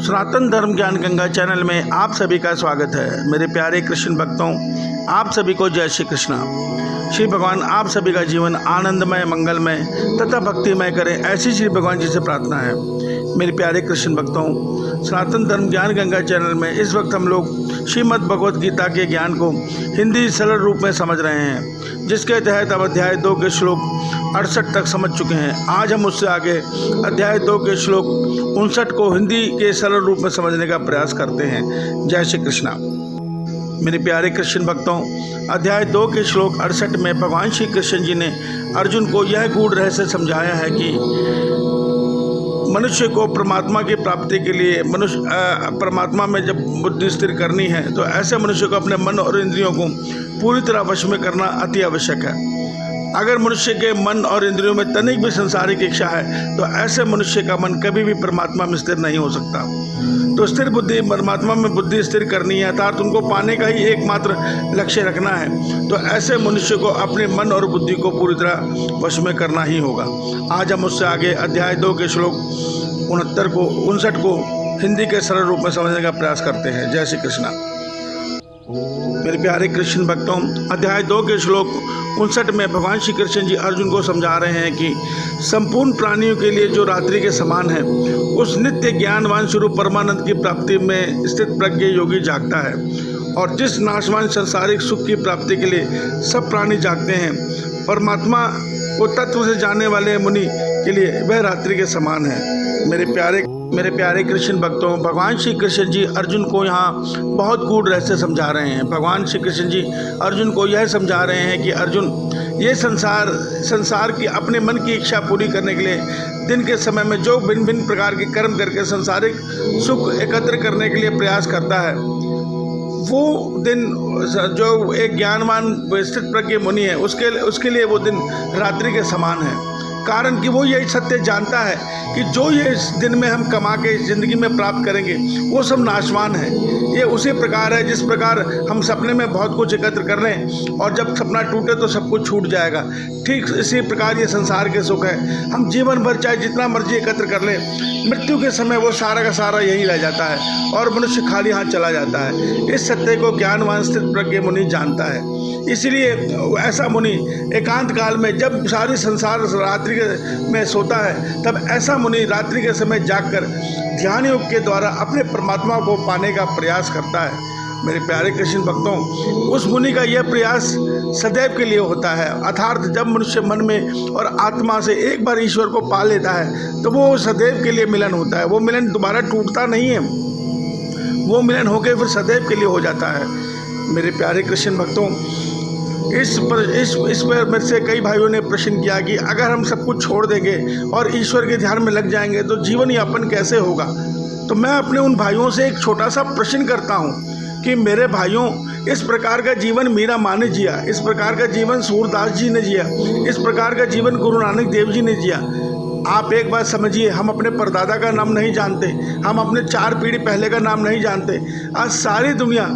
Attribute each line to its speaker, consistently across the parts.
Speaker 1: सनातन धर्म ज्ञान गंगा चैनल में आप सभी का स्वागत है। मेरे प्यारे कृष्ण भक्तों, आप सभी को जय श्री कृष्णा। श्री भगवान आप सभी का जीवन आनंदमय, मंगलमय तथा भक्तिमय करें, ऐसी श्री भगवान जी से प्रार्थना है। मेरे प्यारे कृष्ण भक्तों, सनातन धर्म ज्ञान गंगा चैनल में इस वक्त हम लोग श्रीमद् भगवद गीता के ज्ञान को हिंदी सरल रूप में समझ रहे हैं, जिसके तहत अब अध्याय 2 के श्लोक 68 तक समझ चुके हैं। आज हम उससे आगे अध्याय 2 के श्लोक 59 को हिंदी के सरल रूप में समझने का प्रयास करते हैं। जय श्री कृष्णा। मेरे प्यारे कृष्ण भक्तों, अध्याय 2 के श्लोक 68 में भगवान श्री कृष्ण जी ने अर्जुन को यह गूढ़ रहस्य समझाया है कि मनुष्य को परमात्मा की प्राप्ति के लिए परमात्मा में जब बुद्धि स्थिर करनी है तो ऐसे मनुष्य को अपने मन और इंद्रियों को पूरी तरह वश में करना अति आवश्यक है। अगर मनुष्य के मन और इंद्रियों में तनिक भी संसारिक इच्छा है तो ऐसे मनुष्य का मन कभी भी परमात्मा में स्थिर नहीं हो सकता। तो स्थिर बुद्धि, परमात्मा में बुद्धि स्थिर करनी है अर्थात उनको पाने का ही एकमात्र लक्ष्य रखना है, तो ऐसे मनुष्य को अपने मन और बुद्धि को पूरी तरह वश में करना ही होगा। आज हम उससे आगे अध्याय 2 के श्लोक 59 को हिंदी के सरल रूप में समझने का प्रयास करते हैं। जय श्री कृष्णा। मेरे प्यारे कृष्ण भक्तों, अध्याय 2 के श्लोक 59 में भगवान श्री कृष्ण जी अर्जुन को समझा रहे हैं कि संपूर्ण प्राणियों के लिए जो रात्रि के समान है, उस नित्य ज्ञानवान स्वरूप परमानंद की प्राप्ति में स्थित प्रज्ञ योगी जागता है, और जिस नाशवान सांसारिक सुख की प्राप्ति के लिए सब प्राणी जागते हैं, परमात्मा को तत्व से जानने वाले मुनि के लिए वह रात्रि के समान है। मेरे प्यारे कृष्ण भक्तों, भगवान श्री कृष्ण जी अर्जुन को यहाँ बहुत गूढ़ रहस्य समझा रहे हैं। भगवान श्री कृष्ण जी अर्जुन को यह समझा रहे हैं कि अर्जुन, ये संसार की अपने मन की इच्छा पूरी करने के लिए दिन के समय में जो भिन्न भिन्न प्रकार के कर्म करके सांसारिक सुख एकत्र करने के लिए प्रयास करता है, वो दिन जो एक ज्ञानवान स्थित प्रज्ञ मुनि है उसके लिए वो दिन रात्रि के समान है। कारण कि वो यही सत्य जानता है कि जो ये इस दिन में हम कमा के ज़िंदगी में प्राप्त करेंगे वो सब नाशवान है। ये उसी प्रकार है जिस प्रकार हम सपने में बहुत कुछ एकत्र कर लें और जब सपना टूटे तो सब कुछ छूट जाएगा। ठीक इसी प्रकार ये संसार के सुख है। हम जीवन भर चाहे जितना मर्जी एकत्र कर लें, मृत्यु के समय वो सारा का सारा यही रह जाता है और मनुष्य खाली हाथ चला जाता है। इस सत्य को ज्ञानवान स्थित प्रज्ञ मुनि जानता है। इसलिए ऐसा मुनि एकांत काल में जब सारी संसार रात्रि में सोता है, तब ऐसा मुनि रात्रि के समय जागकर ध्यान योग के द्वारा अपने परमात्मा को पाने का प्रयास करता है। मेरे प्यारे कृष्ण भक्तों, उस मुनि का यह प्रयास सदैव के लिए होता है। अर्थात जब मनुष्य मन में और आत्मा से एक बार ईश्वर को पा लेता है तो वो सदैव के लिए मिलन होता है। वो मिलन दोबारा टूटता नहीं है, वो मिलन होकर फिर सदैव के लिए हो जाता है। मेरे प्यारे कृष्ण भक्तों, इस पर मेरे से कई भाइयों ने प्रश्न किया कि अगर हम सब कुछ छोड़ देंगे और ईश्वर के ध्यान में लग जाएंगे तो जीवन यापन कैसे होगा। तो मैं अपने उन भाइयों से एक छोटा सा प्रश्न करता हूँ कि मेरे भाइयों, इस प्रकार का जीवन मीरा माँ ने जिया, इस प्रकार का जीवन सूरदास जी ने जिया, इस प्रकार का जीवन गुरु नानक देव जी ने जिया। आप एक बात समझिए, हम अपने परदादा का नाम नहीं जानते, हम अपने 4 पीढ़ी पहले का नाम नहीं जानते। आज सारी दुनिया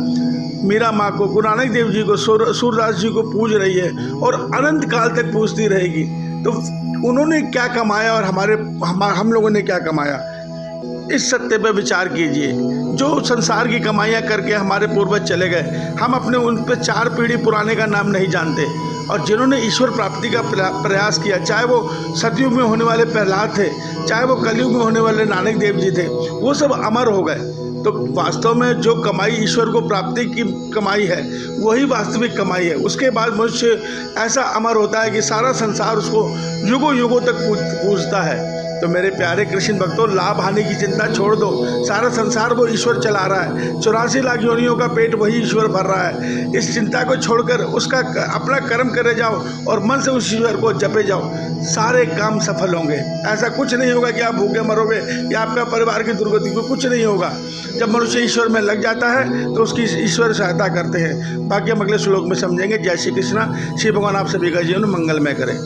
Speaker 1: मीरा माँ को, गुरु नानक देव जी को, सूरदास जी को पूज रही है और अनंत काल तक पूजती रहेगी। तो उन्होंने क्या कमाया और हम लोगों ने क्या कमाया? इस सत्य पर विचार कीजिए। जो संसार की कमाइयाँ करके हमारे पूर्वज चले गए, हम अपने उन पर 4 पीढ़ी पुराने का नाम नहीं जानते। और जिन्होंने ईश्वर प्राप्ति का प्रयास किया, चाहे वो सतयुग में होने वाले प्रहलाद थे, चाहे वो कलयुग में होने वाले नानक देव जी थे, वो सब अमर हो गए। तो वास्तव में जो कमाई ईश्वर को प्राप्ति की कमाई है, वही वास्तविक कमाई है। उसके बाद मनुष्य ऐसा अमर होता है कि सारा संसार उसको युगों युगों तक पूजता है। तो मेरे प्यारे कृष्ण भक्तों, लाभ हानि की चिंता छोड़ दो। सारा संसार वो ईश्वर चला रहा है, 84 लाख योनियों का पेट वही ईश्वर भर रहा है। इस चिंता को छोड़कर उसका अपना कर्म करे जाओ और मन से उस ईश्वर को जपे जाओ, सारे काम सफल होंगे। ऐसा कुछ नहीं होगा कि आप भूखे मरोगे या आपका परिवार की दुर्गति को, कुछ नहीं होगा। जब मनुष्य ईश्वर में लग जाता है तो उसकी ईश्वर सहायता करते हैं। बाकी हम अगले श्लोक में समझेंगे। जय श्री कृष्णा। श्री भगवान आप सभी का जीवन मंगलमय करें।